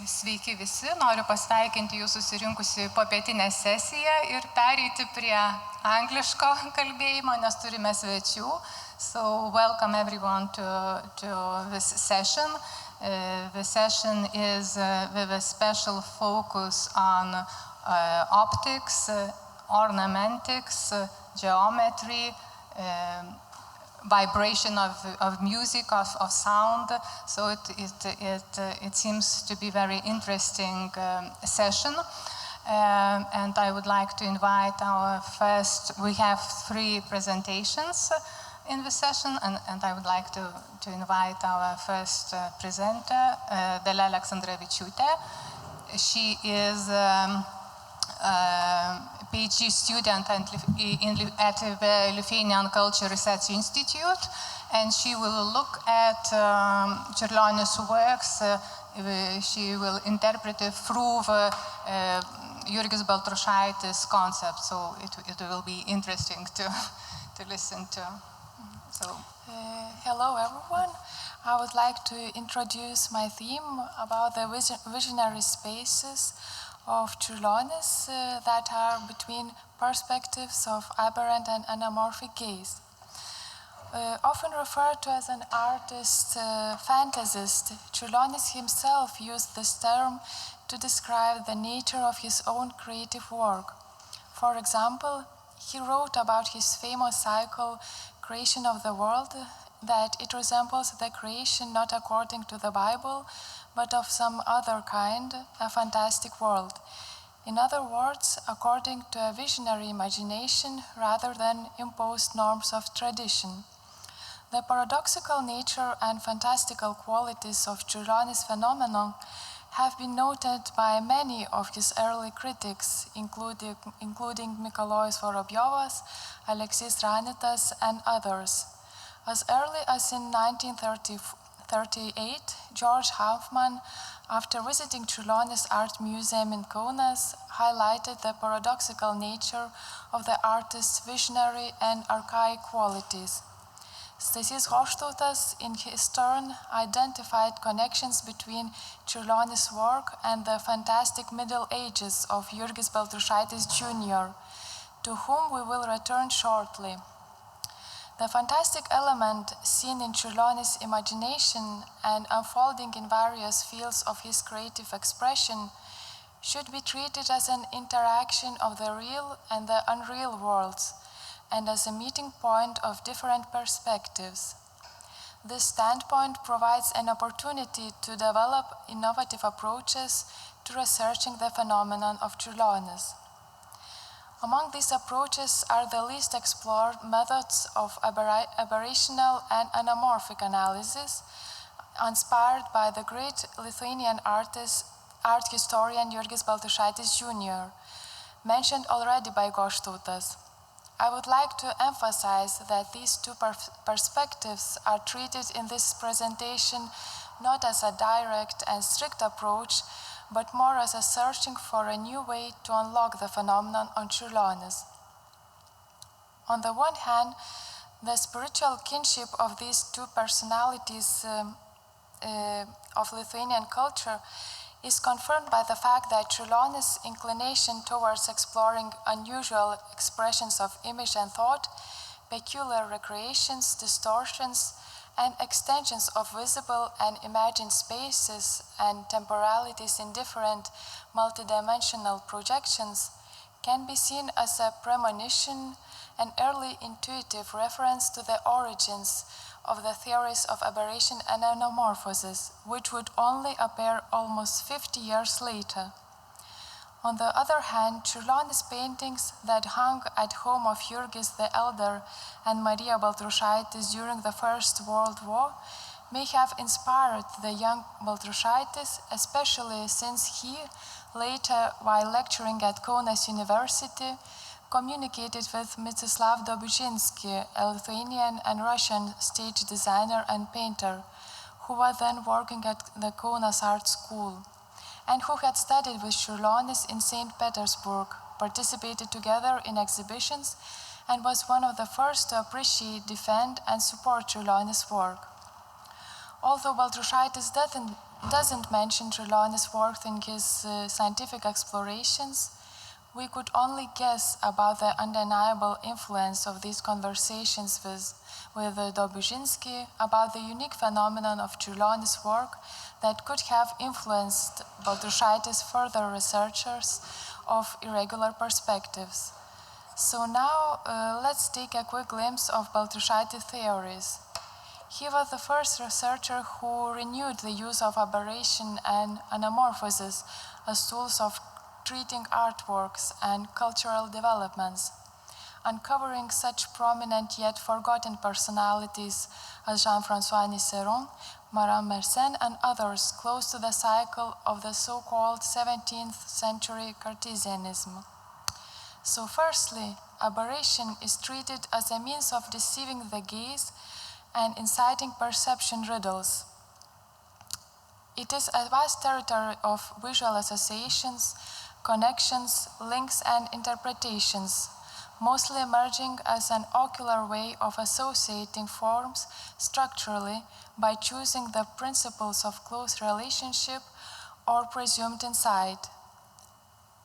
Sveiki visi, noriu pasveikinti jūs susirinkusi popietinę sesiją ir pereiti prie angliško kalbėjimo, nes turime svečių. So welcome everyone to this session. The session is with a special focus on optics, ornamentics, geometry, vibration of music, of sound. So it seems to be very interesting session. And I would like to invite our first, we have 3 presentations in the session, and I would like to invite our first presenter, Dalia Aleksandravičiūtė. She is PhD student at the Lithuanian Culture Research Institute, and she will look at Čiurlionio's works. She will interpret it through Jurgis Baltrušaitis concept, so it will be interesting to listen to. Hello everyone. I would like to introduce my theme about the visionary spaces of Čiurlionis that are between perspectives of aberrant and anamorphic gaze. Often referred to as an artist, fantasist, Čiurlionis himself used this term to describe the nature of his own creative work. For example, he wrote about his famous cycle, Creation of the World, that it resembles the creation not according to the Bible, but of some other kind, a fantastic world. In other words, according to a visionary imagination rather than imposed norms of tradition. The paradoxical nature and fantastical qualities of Čiurlionis phenomenon have been noted by many of his early critics, including Mikalojus Vorobyovas, Alexis Ranitas, and others. As early as in 1938, George Hoffman, after visiting Čiurlionis Art Museum in Kaunas, highlighted the paradoxical nature of the artist's visionary and archaic qualities. Stasys Hoštautas, in his turn, identified connections between Čiurlionis' work and the fantastic Middle Ages of Jurgis Baltrušaitis Jr., to whom we will return shortly. The fantastic element seen in Čiurlionis' imagination and unfolding in various fields of his creative expression should be treated as an interaction of the real and the unreal worlds, and as a meeting point of different perspectives. This standpoint provides an opportunity to develop innovative approaches to researching the phenomenon of Čiurlionis. Among these approaches are the least explored methods of aberrational and anamorphic analysis, inspired by the great Lithuanian art historian Jurgis Baltrušaitis Jr., mentioned already by Hoštautas. I would like to emphasize that these 2 perspectives are treated in this presentation not as a direct and strict approach, but more as a searching for a new way to unlock the phenomenon on Čiurlionis. On the one hand, the spiritual kinship of these 2 personalities of Lithuanian culture is confirmed by the fact that Čiurlionis' inclination towards exploring unusual expressions of image and thought, peculiar recreations, distortions, and extensions of visible and imagined spaces and temporalities in different multidimensional projections can be seen as a premonition, an early intuitive reference to the origins of the theories of aberration and anamorphosis, which would only appear almost 50 years later. On the other hand, Čiurlionis' paintings that hung at home of Jurgis the Elder and Marija Baltrušaitis during the First World War may have inspired the young Baltrušaitis, especially since he, later, while lecturing at Kaunas University, communicated with Mstislav Dobužinsky, a Lithuanian and Russian stage designer and painter, who was then working at the Kaunas Art School, and who had studied with Čiurlionis in St. Petersburg, participated together in exhibitions, and was one of the first to appreciate, defend, and support Čiurlionis' work. Although Baltrušaitis doesn't mention Čiurlionis' work in his scientific explorations, we could only guess about the undeniable influence of these conversations with Dobužinskį, about the unique phenomenon of Čiurlionis' work that could have influenced Baltrušaitis' further researchers of irregular perspectives. So now let's take a quick glimpse of Baltrušaitis' theories. He was the first researcher who renewed the use of aberration and anamorphosis as tools of treating artworks and cultural developments, uncovering such prominent yet forgotten personalities as Jean-François Niceron, Marin Mersenne, and others close to the cycle of the so-called 17th century Cartesianism. So firstly, aberration is treated as a means of deceiving the gaze and inciting perception riddles. It is a vast territory of visual associations, connections, links, and interpretations, mostly emerging as an ocular way of associating forms structurally by choosing the principles of close relationship or presumed insight.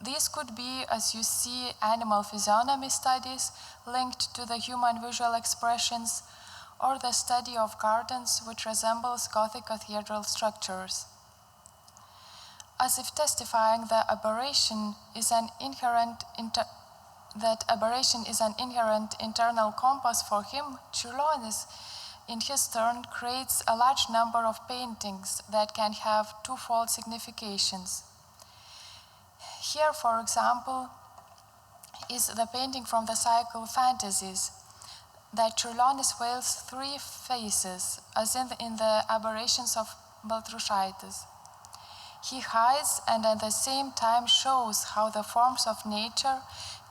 These could be, as you see, animal physiognomy studies linked to the human visual expressions, or the study of gardens which resembles Gothic cathedral structures. As if testifying that aberration is an inherent internal compass for him, Čiurlionis, in his turn, creates a large number of paintings that can have twofold significations. Here, for example, is the painting from the cycle Fantasies, that Čiurlionis veils three faces, as in the aberrations of Baltrušaitis. He hides and at the same time shows how the forms of nature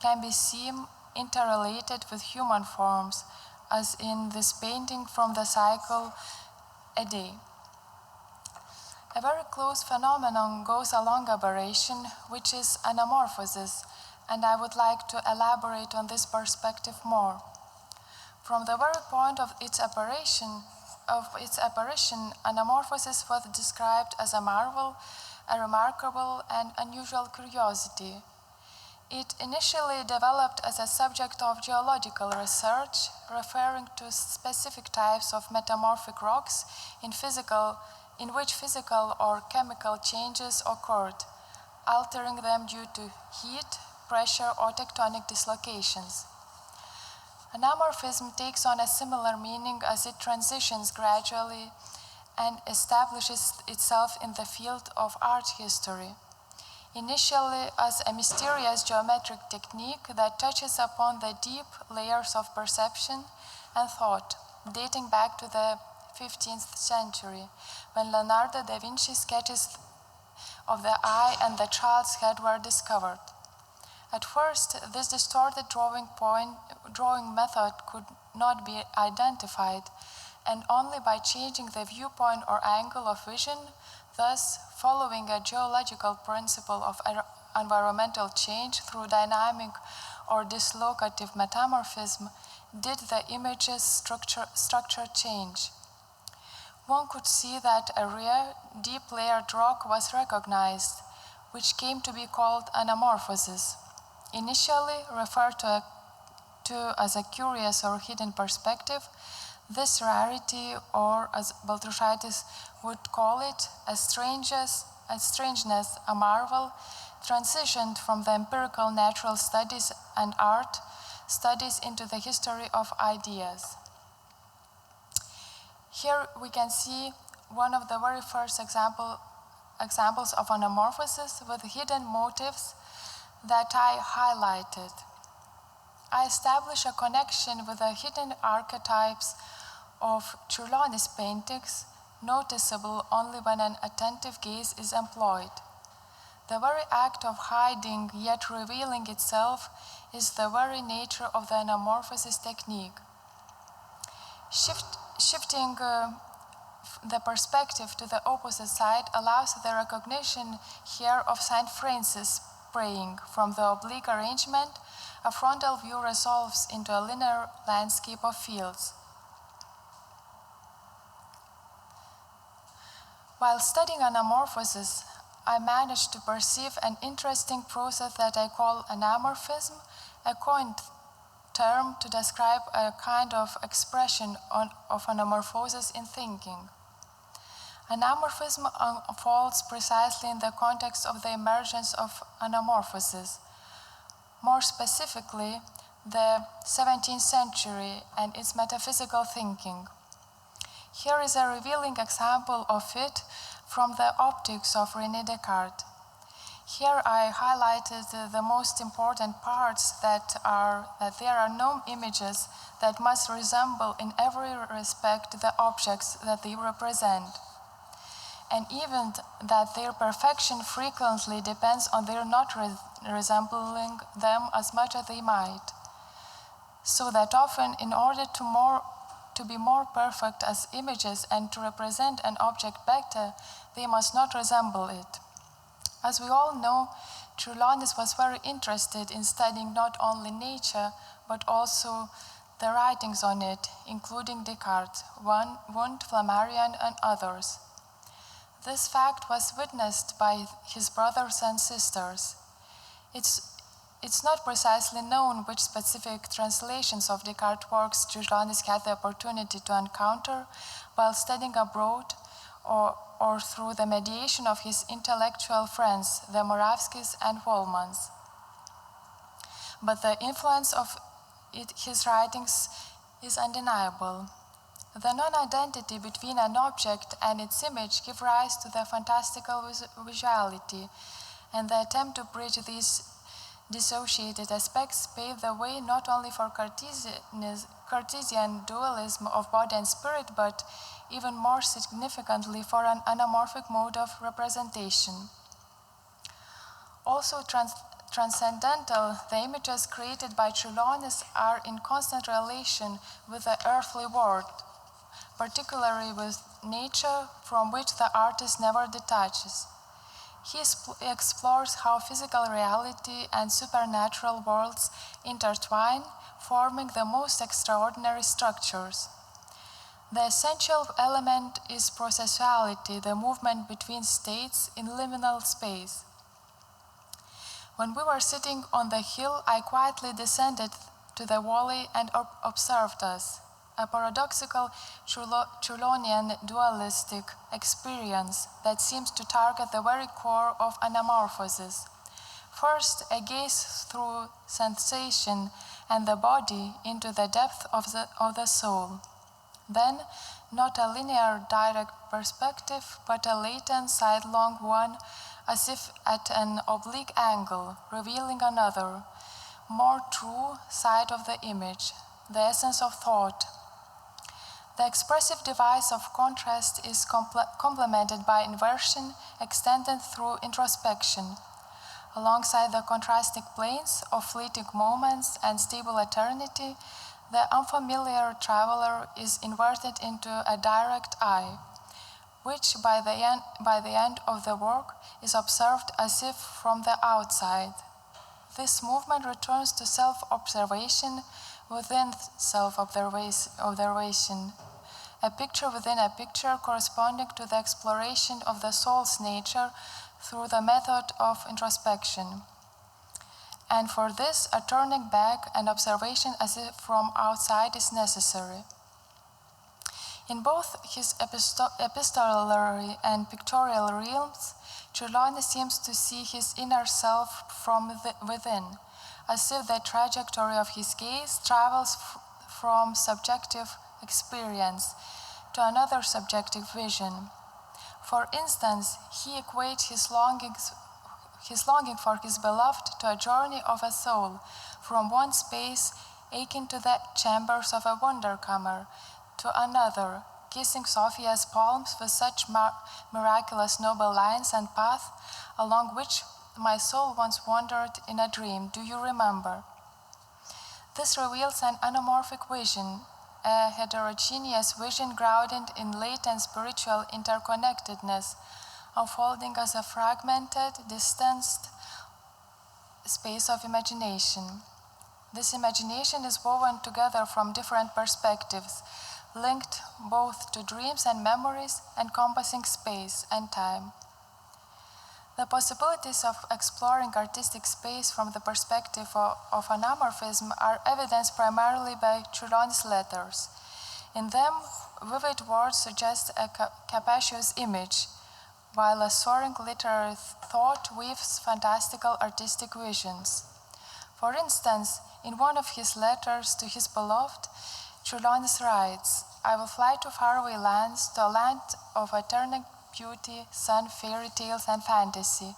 can be seen interrelated with human forms, as in this painting from the cycle A Day. A very close phenomenon goes along aberration, which is anamorphosis, and I would like to elaborate on this perspective more. From the very point of its apparition, anamorphosis was described as a marvel, a remarkable and unusual curiosity. It initially developed as a subject of geological research, referring to specific types of metamorphic rocks in which physical or chemical changes occurred, altering them due to heat, pressure, or tectonic dislocations. Anamorphism takes on a similar meaning as it transitions gradually and establishes itself in the field of art history, initially as a mysterious geometric technique that touches upon the deep layers of perception and thought, dating back to the 15th century, when Leonardo da Vinci's sketches of the eye and the child's head were discovered. At first, this distorted drawing method could not be identified, and only by changing the viewpoint or angle of vision, thus following a geological principle of environmental change through dynamic or dislocative metamorphism, did the image's structure change. One could see that a rare, deep layered rock was recognized, which came to be called anamorphosis. Initially referred to as a curious or hidden perspective, this rarity, or as Baltrušaitis would call it, a strangeness, a marvel, transitioned from the empirical natural studies and art studies into the history of ideas. Here we can see one of the very first examples of anamorphosis with hidden motives that I highlighted. I establish a connection with the hidden archetypes of Čiurlionis paintings, noticeable only when an attentive gaze is employed. The very act of hiding yet revealing itself is the very nature of the anamorphosis technique. Shifting the perspective to the opposite side allows the recognition here of St. Francis praying. From the oblique arrangement, a frontal view resolves into a linear landscape of fields. While studying anamorphosis, I managed to perceive an interesting process that I call anamorphism, a coined term to describe a kind of expression of anamorphosis in thinking. Anamorphism unfolds precisely in the context of the emergence of anamorphosis, more specifically, the 17th century and its metaphysical thinking. Here is a revealing example of it from the optics of René Descartes. Here I highlighted the most important parts that there are no images that must resemble in every respect the objects that they represent, and even that their perfection frequently depends on their not resembling them as much as they might. So that often, in order to be more perfect as images and to represent an object better, they must not resemble it. As we all know, Čiurlionis was very interested in studying not only nature, but also the writings on it, including Descartes, Wundt, Flammarion, and others. This fact was witnessed by his brothers and sisters. It's not precisely known which specific translations of Descartes' works Čiurlionis had the opportunity to encounter while studying abroad or through the mediation of his intellectual friends, the Moravskis and Wollmans. But the influence of his writings is undeniable. The non-identity between an object and its image give rise to the fantastical visuality, and the attempt to bridge these dissociated aspects paved the way not only for Cartesian dualism of body and spirit, but even more significantly for an anamorphic mode of representation. Also transcendental, the images created by Čiurlionis are in constant relation with the earthly world, particularly with nature, from which the artist never detaches. He explores how physical reality and supernatural worlds intertwine, forming the most extraordinary structures. The essential element is processuality, the movement between states in liminal space. When we were sitting on the hill, I quietly descended to the valley and observed us, a paradoxical Čiurlionian dualistic experience that seems to target the very core of anamorphosis. First, a gaze through sensation and the body into the depth of the soul. Then, not a linear direct perspective, but a latent sidelong one, as if at an oblique angle, revealing another, more true side of the image, the essence of thought. The expressive device of contrast is complemented by inversion extended through introspection. Alongside the contrasting planes of fleeting moments and stable eternity, the unfamiliar traveler is inverted into a direct eye, which by the end of the work is observed as if from the outside. This movement returns to self-observation within self-observation, a picture within a picture corresponding to the exploration of the soul's nature through the method of introspection. And for this, a turning back and observation as if from outside is necessary. In both his epistolary and pictorial realms, Čiurlionis seems to see his inner self from within, as if the trajectory of his gaze travels from subjective experience to another subjective vision. For instance, he equates his longing for his beloved to a journey of a soul from one space akin to the chambers of a wunderkammer to another, kissing Sophia's palms with such miraculous noble lines and path along which my soul once wandered in a dream. Do you remember? This reveals an anamorphic vision, a heterogeneous vision grounded in latent spiritual interconnectedness, unfolding as a fragmented, distanced space of imagination. This imagination is woven together from different perspectives, linked both to dreams and memories, encompassing space and time. The possibilities of exploring artistic space from the perspective of anamorphism are evidenced primarily by Čiurlionis letters. In them, vivid words suggest a capacious image, while a soaring literary thought weaves fantastical artistic visions. For instance, in one of his letters to his beloved, Čiurlionis writes, "I will fly to faraway lands, to a land of eternal beauty, sun, fairy tales, and fantasy,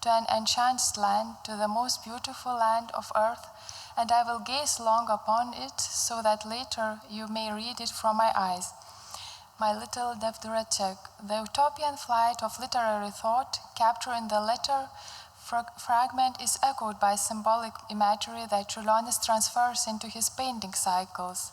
to an enchanted land, to the most beautiful land of earth, and I will gaze long upon it, so that later you may read it from my eyes. My little Devduracek." The utopian flight of literary thought captured in the letter fragment is echoed by symbolic imagery that Čiurlionis transfers into his painting cycles.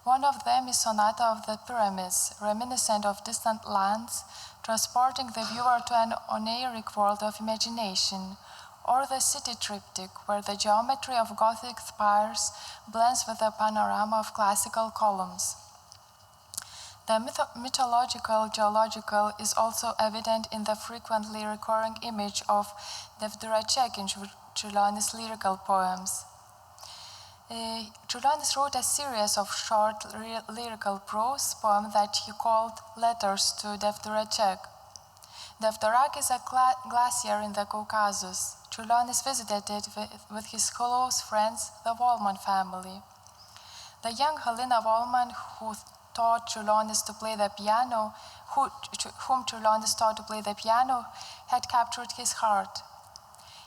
One of them is Sonata of the Pyramids, reminiscent of distant lands, transporting the viewer to an oniric world of imagination, or the City Triptych, where the geometry of Gothic spires blends with the panorama of classical columns. The mythological geological is also evident in the frequently recurring image of Devduracek in Čiurlionis' lyrical poems. Čiurlionis wrote a series of short lyrical prose poems that he called Letters to Devduracek. Devdurak is a glacier in the Caucasus. Čiurlionis visited it with his close friends, the Volman family. The young Halina Volman, whom Čiurlionis taught to play the piano, had captured his heart.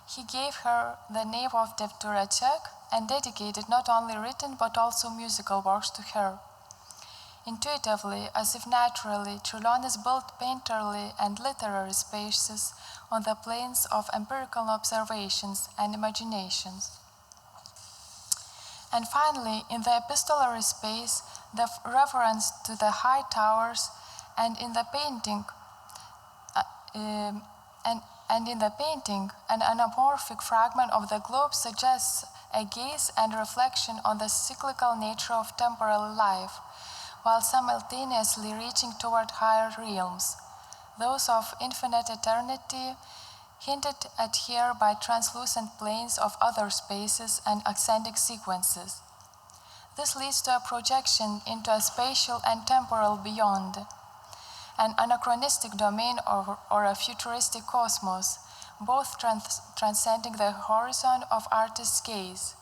He gave her the name of Devduracek and dedicated not only written but also musical works to her. Intuitively, as if naturally, Čiurlionis built painterly and literary spaces on the planes of empirical observations and imaginations. And finally, in the epistolary space, the reference to the high towers and in the painting, an anamorphic fragment of the globe suggests a gaze and reflection on the cyclical nature of temporal life, while simultaneously reaching toward higher realms, those of infinite eternity, hinted at here by translucent planes of other spaces and ascending sequences. This leads to a projection into a spatial and temporal beyond, an anachronistic domain or a futuristic cosmos, both transcending the horizon of artist's gaze.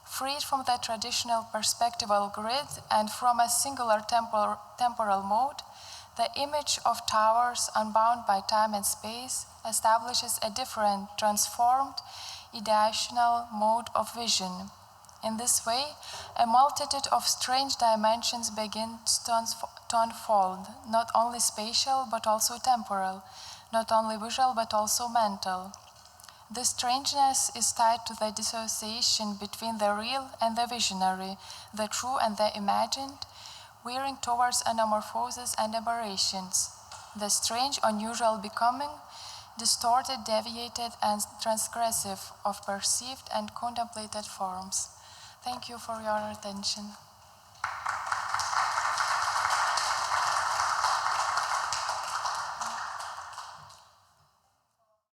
Freed from the traditional perspectival grid and from a singular temporal mode, the image of towers unbound by time and space establishes a different, transformed, ideational mode of vision. In this way, a multitude of strange dimensions begins to unfold, not only spatial but also temporal, not only visual but also mental. This strangeness is tied to the dissociation between the real and the visionary, the true and the imagined, veering towards anamorphosis and aberrations, the strange, unusual becoming, distorted, deviated, and transgressive of perceived and contemplated forms. Thank you for your attention.